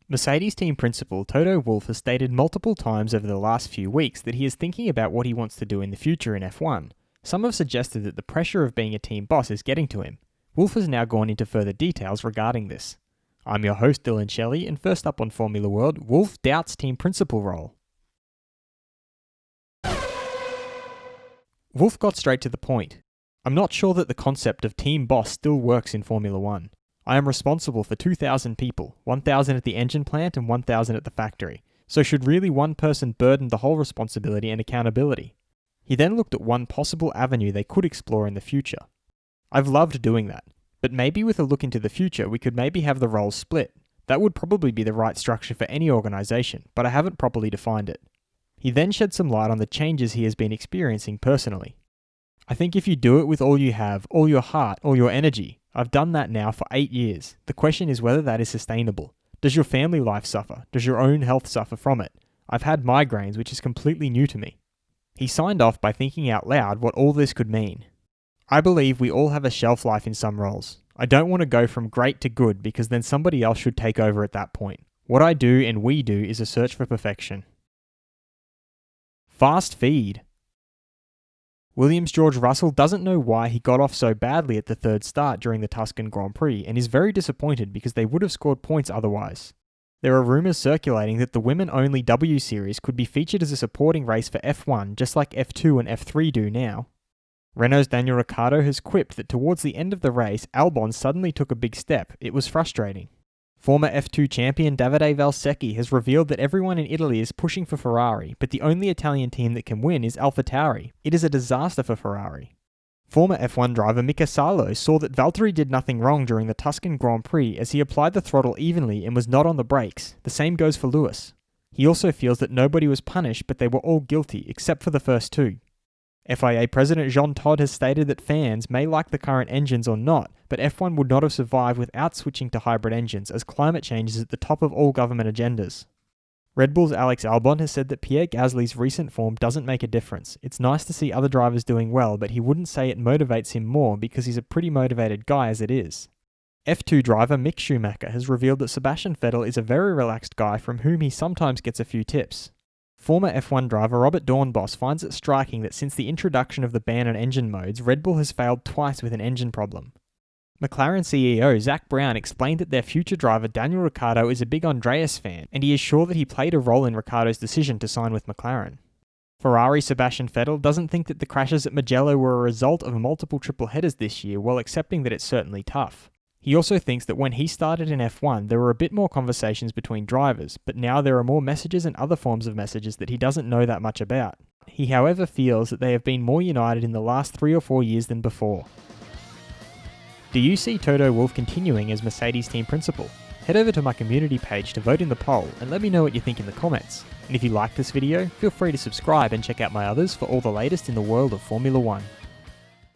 Mercedes team principal Toto Wolff has stated multiple times over the last few weeks that he is thinking about what he wants to do in the future in F1. Some have suggested that the pressure of being a team boss is getting to him. Wolff has now gone into further details regarding this. I'm your host Dillon Shelley, and first up on Formula World, Wolff doubts team principal role. Wolff got straight to the point. I'm not sure that the concept of team boss still works in Formula 1. I am responsible for 2,000 people, 1,000 at the engine plant and 1,000 at the factory, so should really one person burden the whole responsibility and accountability? He then looked at one possible avenue they could explore in the future. I've loved doing that, but maybe with a look into the future we could maybe have the roles split. That would probably be the right structure for any organisation, but I haven't properly defined it. He then shed some light on the changes he has been experiencing personally. I think if you do it with all you have, all your heart, all your energy, I've done that now for 8 years. The question is whether that is sustainable. Does your family life suffer? Does your own health suffer from it? I've had migraines, which is completely new to me. He signed off by thinking out loud what all this could mean. I believe we all have a shelf life in some roles. I don't want to go from great to good because then somebody else should take over at that point. What I do and we do is a search for perfection. Fast feed. Williams' George Russell doesn't know why he got off so badly at the third start during the Tuscan Grand Prix and is very disappointed because they would have scored points otherwise. There are rumours circulating that the women-only W Series could be featured as a supporting race for F1 just like F2 and F3 do now. Renault's Daniel Ricciardo has quipped that towards the end of the race, Albon suddenly took a big step. It was frustrating. Former F2 champion Davide Valsecchi has revealed that everyone in Italy is pushing for Ferrari, but the only Italian team that can win is AlphaTauri. It is a disaster for Ferrari. Former F1 driver Mika Salo saw that Valtteri did nothing wrong during the Tuscan Grand Prix as he applied the throttle evenly and was not on the brakes. The same goes for Lewis. He also feels that nobody was punished, but they were all guilty, except for the first two. FIA President Jean Todt has stated that fans may like the current engines or not, but F1 would not have survived without switching to hybrid engines, as climate change is at the top of all government agendas. Red Bull's Alex Albon has said that Pierre Gasly's recent form doesn't make a difference. It's nice to see other drivers doing well, but he wouldn't say it motivates him more because he's a pretty motivated guy as it is. F2 driver Mick Schumacher has revealed that Sebastian Vettel is a very relaxed guy from whom he sometimes gets a few tips. Former F1 driver Robert Dornbos finds it striking that since the introduction of the ban on engine modes, Red Bull has failed twice with an engine problem. McLaren CEO Zak Brown explained that their future driver Daniel Ricciardo is a big Andreas fan, and he is sure that he played a role in Ricciardo's decision to sign with McLaren. Ferrari Sebastian Vettel doesn't think that the crashes at Mugello were a result of multiple triple headers this year, while accepting that it's certainly tough. He also thinks that when he started in F1, there were a bit more conversations between drivers, but now there are more messages and other forms of messages that he doesn't know that much about. He, however, feels that they have been more united in the last 3 or 4 years than before. Do you see Toto Wolff continuing as Mercedes team principal? Head over to my community page to vote in the poll and let me know what you think in the comments. And if you like this video, feel free to subscribe and check out my others for all the latest in the world of Formula 1.